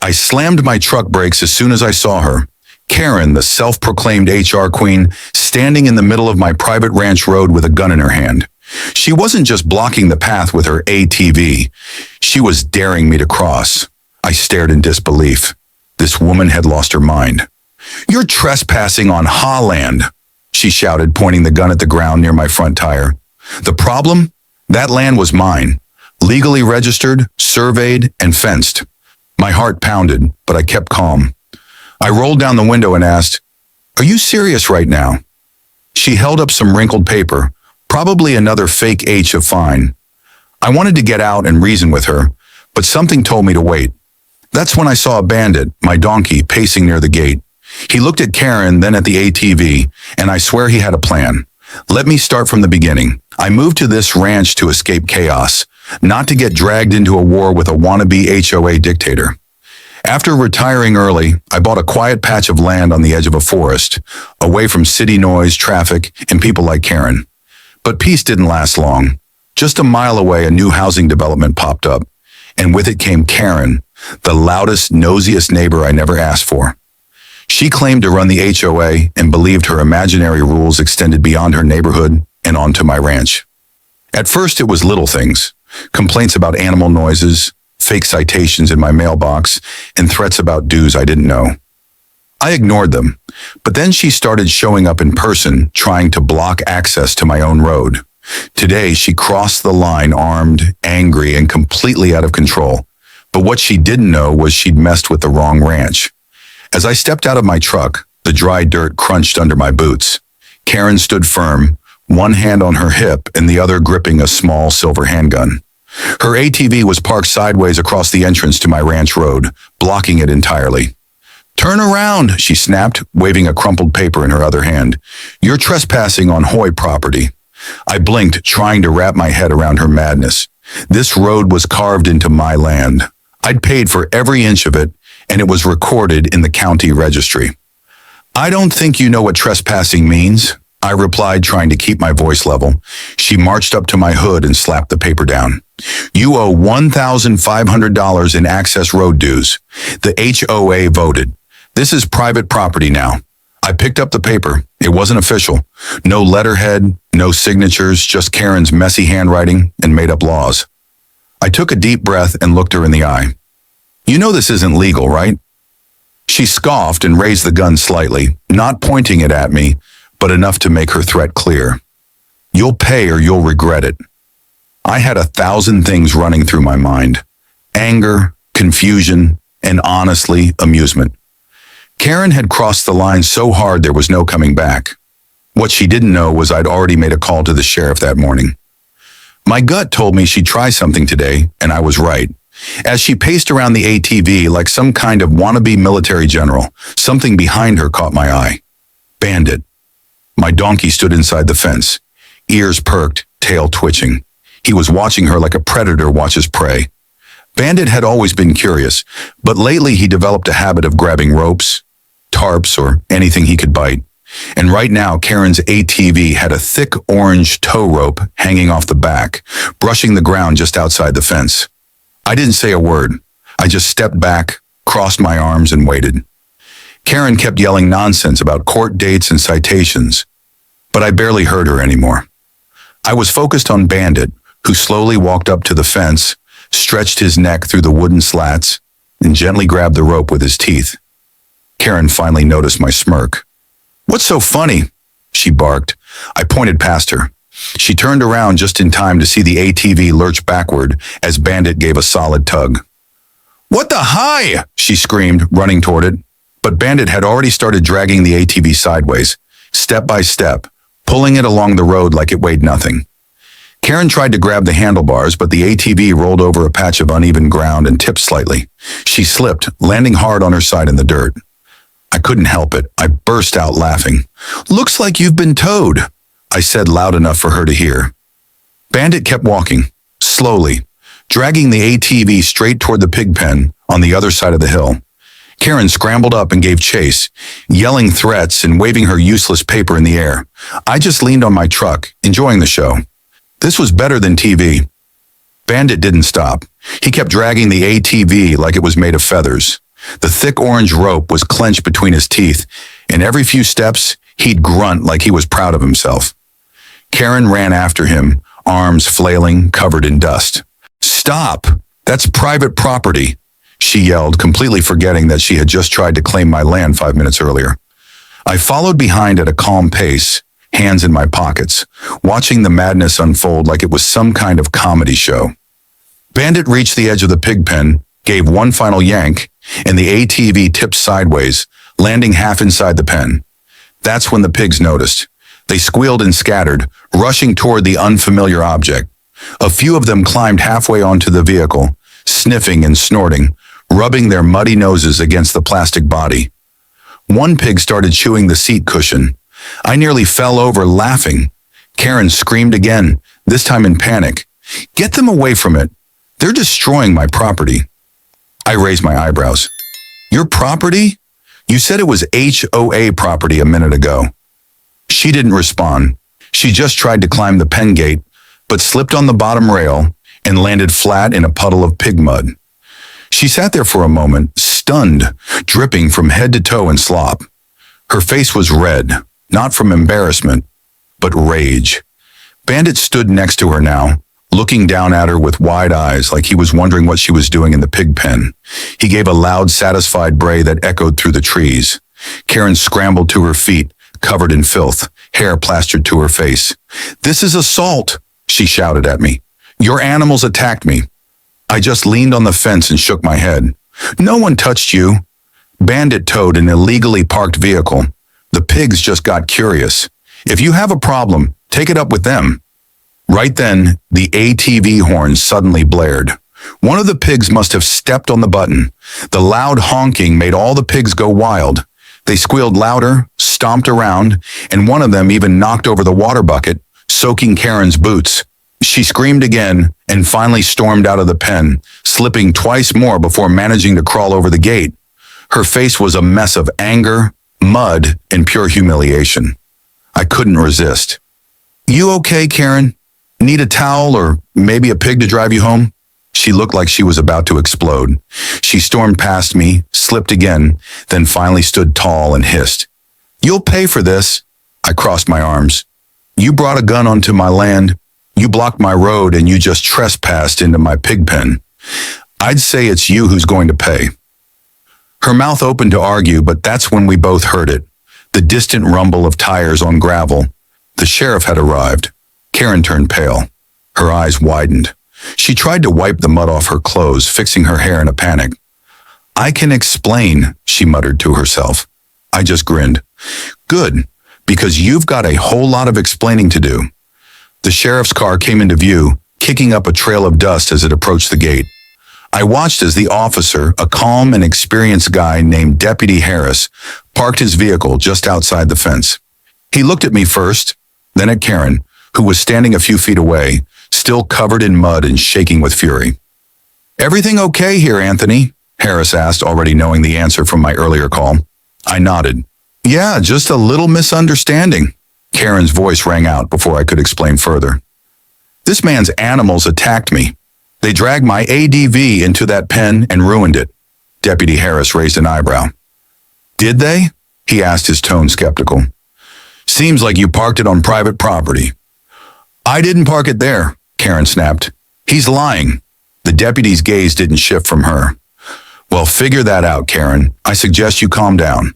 I slammed my truck brakes as soon as I saw her. Karen, the self-proclaimed HR queen, standing in the middle of my private ranch road with a gun in her hand. She wasn't just blocking the path with her ATV. She was daring me to cross. I stared in disbelief. This woman had lost her mind. "You're trespassing on HOA land," she shouted, pointing the gun at the ground near my front tire. The problem? That land was mine. Legally registered, surveyed, and fenced. My heart pounded, but I kept calm. I rolled down the window and asked, "Are you serious right now?" She held up some wrinkled paper, probably another fake H of fine. I wanted to get out and reason with her, but something told me to wait. That's when I saw a bandit, my donkey, pacing near the gate. He looked at Karen, then at the ATV, and I swear he had a plan. Let me start from the beginning. I moved to this ranch to escape chaos, not to get dragged into a war with a wannabe HOA dictator. After retiring early, I bought a quiet patch of land on the edge of a forest, away from city noise, traffic, and people like Karen. But peace didn't last long. Just a mile away, a new housing development popped up, and with it came Karen, the loudest, nosiest neighbor I never asked for. She claimed to run the HOA and believed her imaginary rules extended beyond her neighborhood and onto my ranch. At first, it was little things. Complaints about animal noises, fake citations in my mailbox, and threats about dues I didn't know. I ignored them, but then she started showing up in person, trying to block access to my own road. Today, she crossed the line armed, angry, and completely out of control. But what she didn't know was she'd messed with the wrong ranch. As I stepped out of my truck, the dry dirt crunched under my boots. Karen stood firm, one hand on her hip and the other gripping a small silver handgun. Her ATV was parked sideways across the entrance to my ranch road, blocking it entirely. "Turn around," she snapped, waving a crumpled paper in her other hand. "You're trespassing on HOA property." I blinked, trying to wrap my head around her madness. This road was carved into my land. I'd paid for every inch of it, and it was recorded in the county registry. "I don't think you know what trespassing means," I replied, trying to keep my voice level. She marched up to my hood and slapped the paper down. "You owe $1,500 in access road dues. The HOA voted. This is private property now." I picked up the paper. It wasn't official. No letterhead, no signatures, just Karen's messy handwriting and made-up laws. I took a deep breath and looked her in the eye. "You know this isn't legal, right?" She scoffed and raised the gun slightly, not pointing it at me, but enough to make her threat clear. "You'll pay or you'll regret it." I had 1,000 things running through my mind. Anger, confusion, and honestly, amusement. Karen had crossed the line so hard there was no coming back. What she didn't know was I'd already made a call to the sheriff that morning. My gut told me she'd try something today, and I was right. As she paced around the ATV like some kind of wannabe military general, something behind her caught my eye. Bandit. My donkey stood inside the fence, ears perked, tail twitching. He was watching her like a predator watches prey. Bandit had always been curious, but lately he developed a habit of grabbing ropes, tarps, or anything he could bite. And right now, Karen's ATV had a thick orange tow rope hanging off the back, brushing the ground just outside the fence. I didn't say a word. I just stepped back, crossed my arms, and waited. Karen kept yelling nonsense about court dates and citations, but I barely heard her anymore. I was focused on Bandit, who slowly walked up to the fence, stretched his neck through the wooden slats, and gently grabbed the rope with his teeth. Karen finally noticed my smirk. "What's so funny?" she barked. I pointed past her. She turned around just in time to see the ATV lurch backward as Bandit gave a solid tug. "What the hi?" she screamed, running toward it. But Bandit had already started dragging the ATV sideways, step by step, pulling it along the road like it weighed nothing. Karen tried to grab the handlebars, but the ATV rolled over a patch of uneven ground and tipped slightly. She slipped, landing hard on her side in the dirt. I couldn't help it. I burst out laughing. "Looks like you've been towed," I said loud enough for her to hear. Bandit kept walking, slowly, dragging the ATV straight toward the pig pen on the other side of the hill. Karen scrambled up and gave chase, yelling threats and waving her useless paper in the air. I just leaned on my truck, enjoying the show. This was better than TV. Bandit didn't stop. He kept dragging the ATV like it was made of feathers. The thick orange rope was clenched between his teeth, and every few steps, he'd grunt like he was proud of himself. Karen ran after him, arms flailing, covered in dust. "Stop! That's private property," she yelled, completely forgetting that she had just tried to claim my land 5 minutes earlier. I followed behind at a calm pace, hands in my pockets, watching the madness unfold like it was some kind of comedy show. Bandit reached the edge of the pig pen, gave one final yank, and the ATV tipped sideways, landing half inside the pen. That's when the pigs noticed. They squealed and scattered, rushing toward the unfamiliar object. A few of them climbed halfway onto the vehicle, sniffing and snorting, rubbing their muddy noses against the plastic body. One pig started chewing the seat cushion. I nearly fell over laughing. Karen screamed again, this time in panic. "Get them away from it. They're destroying my property." I raised my eyebrows. "Your property? You said it was HOA property a minute ago." She didn't respond. She just tried to climb the pen gate, but slipped on the bottom rail and landed flat in a puddle of pig mud. She sat there for a moment, stunned, dripping from head to toe in slop. Her face was red, not from embarrassment, but rage. Bandit stood next to her now, looking down at her with wide eyes like he was wondering what she was doing in the pig pen. He gave a loud, satisfied bray that echoed through the trees. Karen scrambled to her feet, covered in filth, hair plastered to her face. "This is assault," she shouted at me. "Your animals attacked me." I just leaned on the fence and shook my head. "No one touched you." Bandit towed an illegally parked vehicle. The pigs just got curious. If you have a problem, take it up with them. Right then, the ATV horn suddenly blared. One of the pigs must have stepped on the button. The loud honking made all the pigs go wild. They squealed louder, stomped around, and one of them even knocked over the water bucket, soaking Karen's boots. She screamed again and finally stormed out of the pen, slipping twice more before managing to crawl over the gate. Her face was a mess of anger, mud, and pure humiliation. I couldn't resist. "You okay, Karen? Need a towel or maybe a pig to drive you home?" She looked like she was about to explode. She stormed past me, slipped again, then finally stood tall and hissed. "You'll pay for this." I crossed my arms. "You brought a gun onto my land. You blocked my road and you just trespassed into my pig pen. I'd say it's you who's going to pay." Her mouth opened to argue, but that's when we both heard it. The distant rumble of tires on gravel. The sheriff had arrived. Karen turned pale. Her eyes widened. She tried to wipe the mud off her clothes, fixing her hair in a panic. "I can explain," she muttered to herself. I just grinned. "Good, because you've got a whole lot of explaining to do." The sheriff's car came into view, kicking up a trail of dust as it approached the gate. I watched as the officer, a calm and experienced guy named Deputy Harris, parked his vehicle just outside the fence. He looked at me first, then at Karen, who was standing a few feet away, still covered in mud and shaking with fury. "Everything okay here, Anthony?" Harris asked, already knowing the answer from my earlier call. I nodded. "Yeah, just a little misunderstanding." Karen's voice rang out before I could explain further. "This man's animals attacked me. They dragged my ATV into that pen and ruined it." Deputy Harris raised an eyebrow. "Did they?" he asked, his tone skeptical. "Seems like you parked it on private property." "I didn't park it there," Karen snapped. "He's lying." The deputy's gaze didn't shift from her. "Well, figure that out, Karen. I suggest you calm down."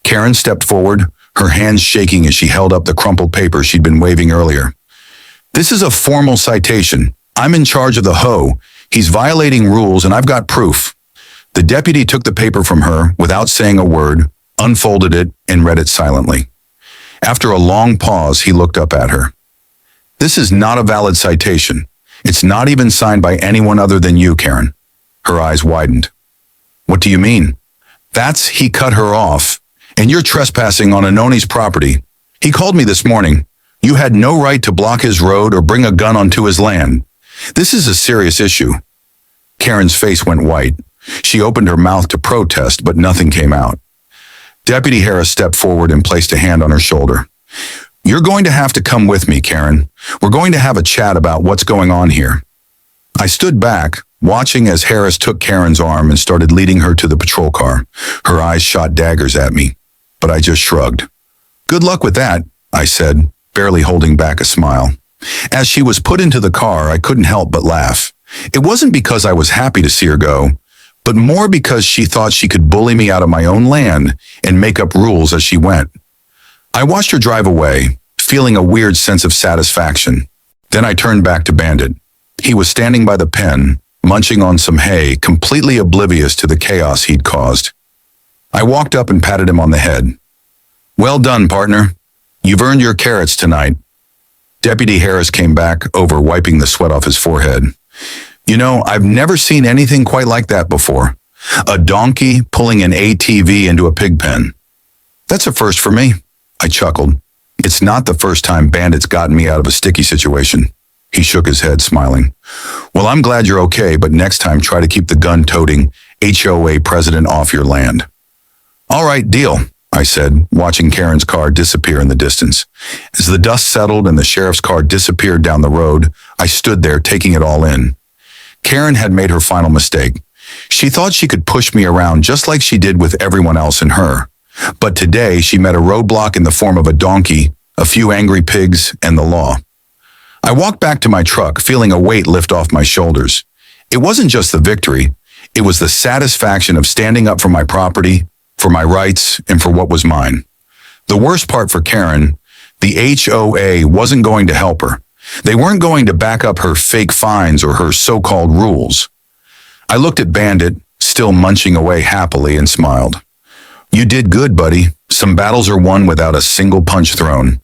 Karen stepped forward, her hands shaking as she held up the crumpled paper she'd been waving earlier. "This is a formal citation. I'm in charge of the HOA. He's violating rules and I've got proof." The deputy took the paper from her without saying a word, unfolded it, and read it silently. After a long pause, he looked up at her. "This is not a valid citation. It's not even signed by anyone other than you, Karen." Her eyes widened. "What do you mean?" He cut her off. "And you're trespassing on Anoni's property. He called me this morning. You had no right to block his road or bring a gun onto his land. This is a serious issue." Karen's face went white. She opened her mouth to protest, but nothing came out. Deputy Harris stepped forward and placed a hand on her shoulder. "You're going to have to come with me, Karen. We're going to have a chat about what's going on here." I stood back, watching as Harris took Karen's arm and started leading her to the patrol car. Her eyes shot daggers at me, but I just shrugged. "Good luck with that," I said, barely holding back a smile. As she was put into the car, I couldn't help but laugh. It wasn't because I was happy to see her go, but more because she thought she could bully me out of my own land and make up rules as she went. I watched her drive away, feeling a weird sense of satisfaction. Then I turned back to Bandit. He was standing by the pen, munching on some hay, completely oblivious to the chaos he'd caused. I walked up and patted him on the head. "Well done, partner. You've earned your carrots tonight." Deputy Harris came back over, wiping the sweat off his forehead. "You know, I've never seen anything quite like that before. A donkey pulling an ATV into a pig pen. That's a first for me," I chuckled. "It's not the first time Bandit's gotten me out of a sticky situation." He shook his head, smiling. "Well, I'm glad you're okay, but next time try to keep the gun-toting HOA president off your land." "All right, deal," I said, watching Karen's car disappear in the distance. As the dust settled and the sheriff's car disappeared down the road, I stood there taking it all in. Karen had made her final mistake. She thought she could push me around just like she did with everyone else in her. But today she met a roadblock in the form of a donkey, a few angry pigs, and the law. I walked back to my truck, feeling a weight lift off my shoulders. It wasn't just the victory, it was the satisfaction of standing up for my property, for my rights, and for what was mine. The worst part for Karen, the HOA wasn't going to help her. They weren't going to back up her fake fines or her so-called rules. I looked at Bandit, still munching away happily, and smiled. "You did good, buddy. Some battles are won without a single punch thrown.